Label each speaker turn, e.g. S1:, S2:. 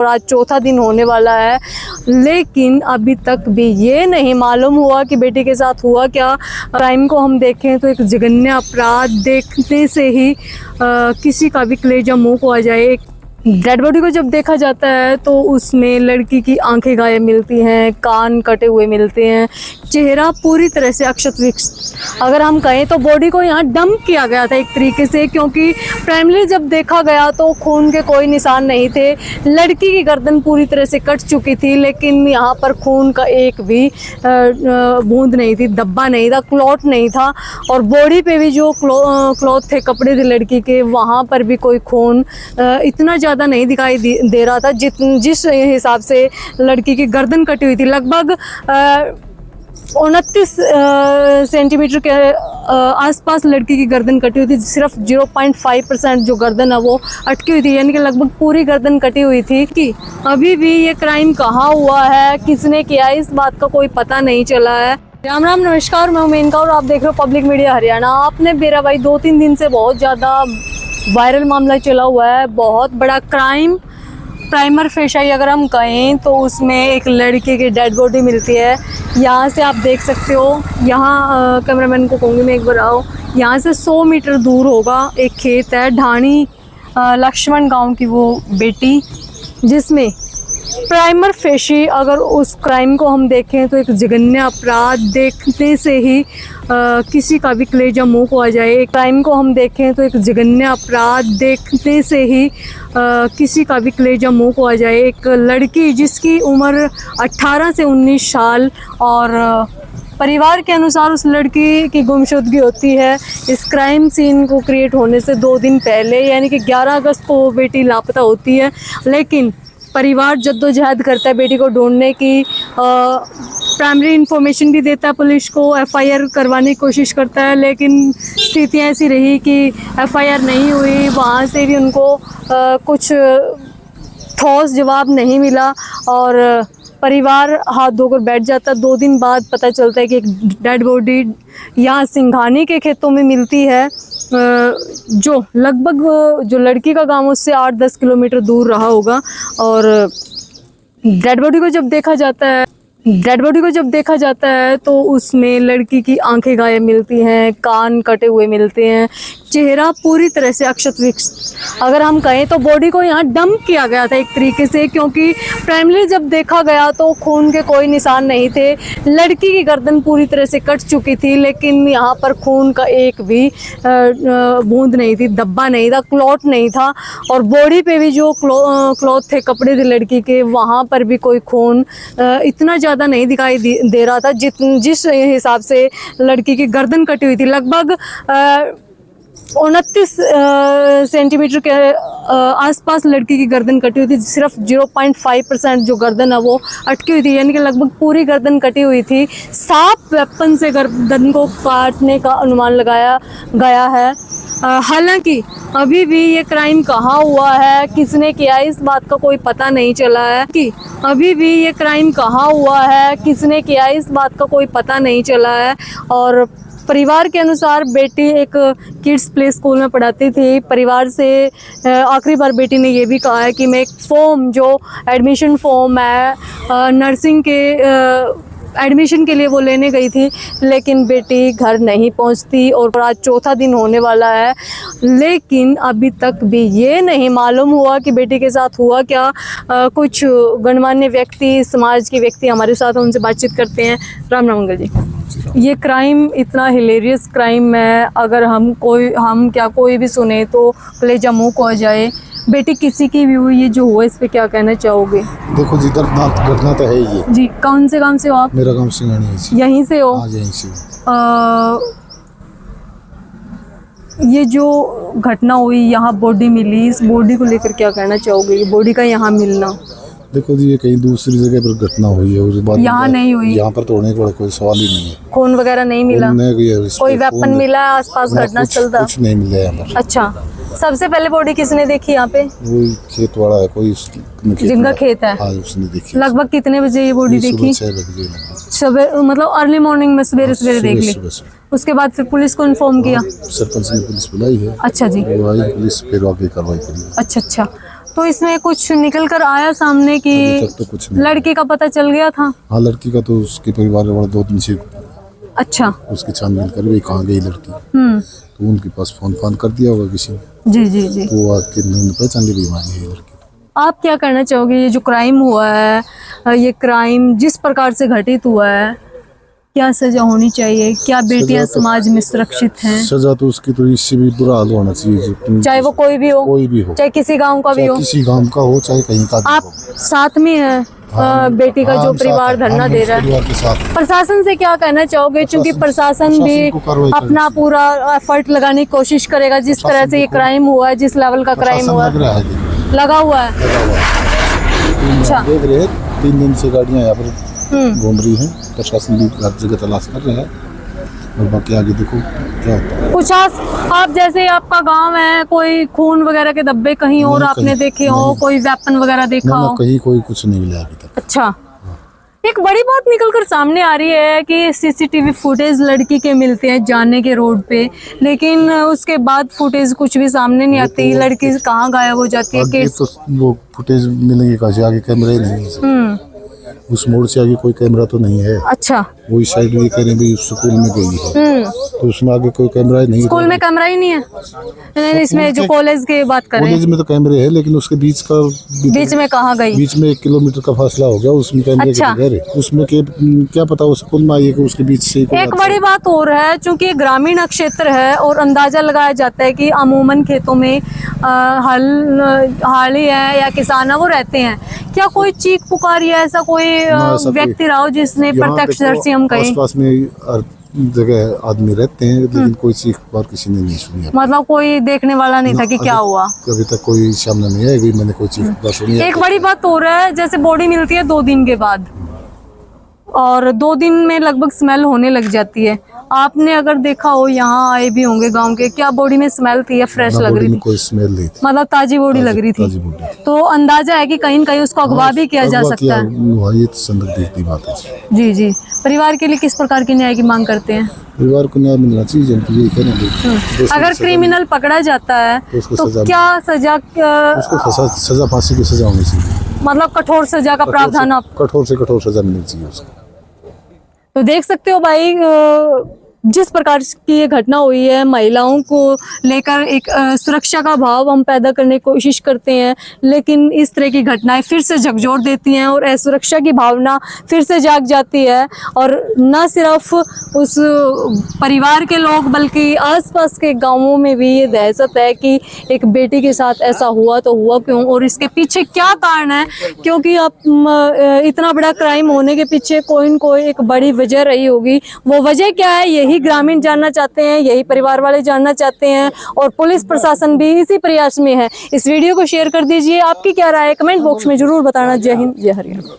S1: और आज चौथा दिन होने वाला है, लेकिन अभी तक भी ये नहीं मालूम हुआ कि बेटी के साथ हुआ क्या। क्राइम को हम देखें तो एक जघन्य अपराध देखने से ही किसी का भी कलेजा मुंह को आ जाए। एक डेड बॉडी को जब देखा जाता है तो उसमें लड़की की आंखें गायब मिलती हैं, कान कटे हुए मिलते हैं, चेहरा पूरी तरह से अक्षत विक्षत। अगर हम कहें तो बॉडी को यहाँ डंप किया गया था एक तरीके से, क्योंकि प्राइमरी जब देखा गया तो खून के कोई निशान नहीं थे। लड़की की गर्दन पूरी तरह से कट चुकी थी, लेकिन यहाँ पर खून का एक भी बूंद नहीं थी, धब्बा नहीं था, क्लॉट नहीं था। और बॉडी पे भी जो क्लॉथ थे, कपड़े थे लड़की के, वहाँ पर भी कोई खून इतना ज़्यादा नहीं दिखाई दे रहा था जिस हिसाब से लड़की की गर्दन कटी हुई थी। लगभग 29 सेंटीमीटर के आसपास लड़की की गर्दन कटी हुई थी। सिर्फ 0.5% जो गर्दन है वो अटकी हुई थी, यानी कि लगभग पूरी गर्दन कटी हुई थी। कि अभी भी ये क्राइम कहाँ हुआ है, किसने किया, इस बात का कोई पता नहीं चला है। राम राम, नमस्कार, मैं मेनका और आप देख रहे हो पब्लिक मीडिया हरियाणा। आपने मेरा भाई 2-3 दिन से बहुत ज़्यादा वायरल मामला चला हुआ है, बहुत बड़ा क्राइम। प्राइमर फेशियल अगर हम कहें तो उसमें एक लड़के की डेड बॉडी मिलती है। यहाँ से आप देख सकते हो, यहाँ कैमरामैन को कहूँगी मैं एक बार आओ, यहाँ से 100 मीटर दूर होगा एक खेत है, ढाणी लक्ष्मण गांव की वो बेटी, जिसमें प्राइमर फेशी अगर उस क्राइम को हम देखें तो एक जघन्य अपराध देखने से ही किसी का भी कलेजा मुंह को आ जाए। एक क्राइम को हम देखें तो एक जघन्य अपराध देखने से ही किसी का भी कलेजा मुंह को आ जाए। एक लड़की जिसकी उम्र 18 से 19 साल और परिवार के अनुसार उस लड़की की गुमशुदगी होती है इस क्राइम सीन को क्रिएट होने से 2 दिन पहले, यानी कि 11 अगस्त को वो बेटी लापता होती है। लेकिन परिवार जद्दोजहद करता है बेटी को ढूंढने की, प्राइमरी इन्फॉर्मेशन भी देता है पुलिस को, एफआईआर करवाने की कोशिश करता है, लेकिन स्थितियाँ ऐसी रही कि एफआईआर नहीं हुई। वहाँ से भी उनको कुछ ठोस जवाब नहीं मिला और परिवार हाथ धोकर बैठ जाता। 2 दिन बाद पता चलता है कि एक डेड बॉडी यहाँ सिंघानी के खेतों में मिलती है, जो लगभग जो लड़की का गांव उससे 8-10 किलोमीटर दूर रहा होगा। और डेड बॉडी को जब देखा जाता है तो उसमें लड़की की आंखें गायब मिलती हैं, कान कटे हुए मिलते हैं, चेहरा पूरी तरह से अक्षत विक्षत। अगर हम कहें तो बॉडी को यहाँ डंप किया गया था एक तरीके से, क्योंकि प्राइमरी जब देखा गया तो खून के कोई निशान नहीं थे। लड़की की गर्दन पूरी तरह से कट चुकी थी, लेकिन यहाँ पर खून का एक भी बूंद नहीं थी, धब्बा नहीं था, क्लॉट नहीं था। और बॉडी पे भी जो क्लॉथ थे, कपड़े थे लड़की के, वहाँ पर भी कोई खून इतना ज़्यादा नहीं दिखाई दे रहा था जिस हिसाब से लड़की की गर्दन कटी हुई थी। लगभग 29 सेंटीमीटर के आसपास लड़की की गर्दन कटी हुई थी। सिर्फ 0.5% जो गर्दन है वो अटकी हुई थी, यानी कि लगभग पूरी गर्दन कटी हुई थी। शार्प वेपन से गर्दन को काटने का अनुमान लगाया गया है। हालांकि अभी भी ये क्राइम कहाँ हुआ है, किसने किया, इस बात का कोई पता नहीं चला है। कि अभी भी ये क्राइम कहाँ हुआ है, किसने किया, इस बात का कोई पता नहीं चला है। और परिवार के अनुसार बेटी एक किड्स प्ले स्कूल में पढ़ाती थी। परिवार से आखिरी बार बेटी ने ये भी कहा है कि मैं एक फॉर्म, जो एडमिशन फॉर्म है नर्सिंग के एडमिशन के लिए वो लेने गई थी, लेकिन बेटी घर नहीं पहुंचती। और आज चौथा दिन होने वाला है, लेकिन अभी तक भी ये नहीं मालूम हुआ कि बेटी के साथ हुआ क्या। कुछ गणमान्य व्यक्ति, समाज के व्यक्ति हमारे साथ, उनसे बातचीत करते हैं। राम राम अंकल जी। ये क्राइम इतना हिलेरियस क्राइम है, अगर कोई भी सुने तो कलेजा मुँह को आ जाए। बेटी किसी की भी हुई, ये जो हुआ इस पे क्या कहना चाहोगे?
S2: देखो जी, घटना तो है ही
S1: जी। कौन से गांव से हो आप?
S2: मेरा गांव सिंघानी है जी।
S1: यहीं से हो?
S2: हाँ, यहीं से।
S1: ये जो घटना हुई, यहाँ बॉडी मिली, इस बॉडी को लेकर क्या कहना चाहोगे? ये बॉडी का यहाँ मिलना,
S2: देखो जी, ये कहीं दूसरी जगह पर घटना हुई है, उसके बाद
S1: यहाँ नहीं हुई।
S2: यहाँ पर तोड़ने का कोई सवाल ही नहीं है।
S1: खून वगैरह नहीं मिला? कोई वेपन मिला आसपास घटनास्थल था?
S2: कुछ नहीं मिला यहाँ पर।
S1: अच्छा, सबसे पहले बॉडी किसने देखी यहाँ पे?
S2: वही खेत वाला है कोई,
S1: जिनका खेत है।
S2: हाँ, उसने देखी।
S1: लगभग कितने बजे ये बॉडी देखी?
S2: 6 बजे।
S1: सुबह, मतलब अर्ली मॉर्निंग में, सवेरे देख ली। उसके बाद फिर पुलिस को इन्फॉर्म किया?
S2: सरपंच ने पुलिस बुलाई है।
S1: अच्छा जी।
S2: पुलिस फिर आगे कार्रवाई करी।
S1: अच्छा। तो इसमें कुछ निकल कर आया सामने कि
S2: अभी तक तो कुछ नहीं।
S1: लड़की का पता चल गया था?
S2: हाँ, लड़की का तो उसके परिवार वाले 2 दिन से
S1: अच्छा।
S2: उसकी छानबीन कर भी कहाँ गई लड़की, तो उनके पास फोन कर दिया होगा किसी ने,
S1: जी जी जी।
S2: तो आके उन्होंने पहचान ली बीमारी है लड़की।
S1: आप क्या कहना चाहोगे, ये जो क्राइम हुआ है, ये क्राइम जिस प्रकार से घटित हुआ है, क्या सजा होनी चाहिए? क्या बेटियां
S2: सजा तो-
S1: समाज में सुरक्षित हैं?
S2: सजा तो उसकी तो इससे भी बुरा हाल होना चाहिए,
S1: चाहे वो कोई भी हो, चाहे किसी गांव का भी
S2: चाहे
S1: हो।
S2: किसी गांव का हो, चाहे कहीं का भी
S1: आप
S2: हो।
S1: साथ में हैं बेटी का
S2: हाँ,
S1: जो
S2: हम साथ
S1: परिवार
S2: हैं,
S1: धरना
S2: हम
S1: दे
S2: उस
S1: रहा है,
S2: परिवार के साथ।
S1: प्रशासन से क्या कहना चाहोगे? क्योंकि प्रशासन भी
S2: को कार्रवाई करनी
S1: अपना
S2: चाहिए।
S1: पूरा एफर्ट लगाने की कोशिश करेगा, जिस तरह से ये क्राइम हुआ है, जिस लेवल का क्राइम
S2: प्रशासन
S1: हुआ
S2: लग
S1: है,
S2: रहा है,
S1: लगा हुआ है।
S2: लगा हुआ है।
S1: अच्छा।
S2: देख रहे हैं 3 दिन से गाड़ियां यहाँ पर घूम रही हैं, प्रशासन भी हर जगह तलाश कर रहा है, और बाकी आगे देखो क्या होता है।
S1: कुछ आप जैसे आपका गांव है, कोई खून वगैरह के धब्बे कहीं और
S2: नहीं,
S1: आपने
S2: कहीं
S1: देखे हो,
S2: नहीं।
S1: कोई वेपन वगैरह देखा
S2: ना
S1: हो?
S2: कहीं कोई कुछ नहीं मिला अभी तक।
S1: अच्छा। एक बड़ी बात निकल कर सामने आ रही है कि सीसीटीवी फुटेज लड़की के मिलते हैं जाने के रोड पे, लेकिन उसके बाद फुटेज कुछ भी सामने नहीं आती, लड़की कहाँ गायब हो जाती है?
S2: आगे तो वो फुटेज मिलेंगे कहाँ से, आगे कैमरा ही नहीं है, उस मोड़ से आगे कोई कैमरा तो नहीं है।
S1: अच्छा।
S2: वो इस साइड ये कह रहे हैं भाई स्कूल में गई है, तो उसमें आगे कोई कैमरा ही नहीं है।
S1: स्कूल में कैमरा ही नहीं है? इसमें जो कॉलेज की बात करें,
S2: कॉलेज में तो कैमरे है, लेकिन उसके
S1: बीच में कहाँ गई?
S2: बीच में 1 किलोमीटर का फासला हो गया, उसमें कैमरे
S1: अच्छा।
S2: के बगैर उसमें क्या पता वो स्कूल में आई है कि उसके बीच से कोई
S1: एक बड़ी बात और है, चूंकि ग्रामीण क्षेत्र है और अंदाजा लगाया जाता है कि अमूमन खेतों में हाली है या किसान है वो रहते हैं, क्या कोई चीख पुकार या ऐसा कोई व्यक्ति रहा हो जिसने प्रत्यक्षदर्शी हम कहें?
S2: आसपास में हर जगह आदमी रहते हैं, लेकिन कोई चीख पुकार किसी ने नहीं सुनी।
S1: मतलब कोई देखने वाला नहीं था कि क्या हुआ?
S2: अभी तक कोई सामने नहीं है कि मैंने कोई चीख पुकार सुनी है।
S1: एक बड़ी बात और है, जैसे बॉडी मिलती है 2 दिन के बाद, और 2 दिन में लगभग स्मेल होने लग जाती है। आपने अगर देखा हो, यहाँ आए भी होंगे गांव के, क्या बॉडी में स्मेल थी या फ्रेश लग रही थी?
S2: कोई स्मेल नहीं थी,
S1: मतलब ताजी बॉडी लग रही थी, तो अंदाजा है कि कहीं न कहीं उसको अगवा भी किया जा सकता है।
S2: ये संदिग्ध बात है।
S1: जी जी। परिवार के लिए किस प्रकार की न्याय की मांग करते हैं?
S2: परिवार को न्याय मिलना चाहिए, जनता यही कहना।
S1: अगर क्रिमिनल पकड़ा जाता है तो क्या सजा?
S2: उसको सजा फांसी की सजा होनी चाहिए,
S1: मतलब कठोर सजा का प्रावधान आप?
S2: कठोर से कठोर सजा मिलनी चाहिए उसको।
S1: तो देख सकते हो भाई, जिस प्रकार की ये घटना हुई है, महिलाओं को लेकर एक सुरक्षा का भाव हम पैदा करने की कोशिश करते हैं, लेकिन इस तरह की घटनाएं फिर से झकझोर देती हैं और असुरक्षा की भावना फिर से जाग जाती है। और न सिर्फ उस परिवार के लोग बल्कि आसपास के गांवों में भी ये दहशत है कि एक बेटी के साथ ऐसा हुआ तो हुआ क्यों, और इसके पीछे क्या कारण है? क्योंकि अब इतना बड़ा क्राइम होने के पीछे कोई न कोई एक बड़ी वजह रही होगी। वो वजह क्या है, यही ग्रामीण जानना चाहते हैं, यही परिवार वाले जानना चाहते हैं, और पुलिस प्रशासन भी इसी प्रयास में है। इस वीडियो को शेयर कर दीजिए। आपकी क्या राय है कमेंट बॉक्स में जरूर बताना। जय हिंद, जय हरियाणा।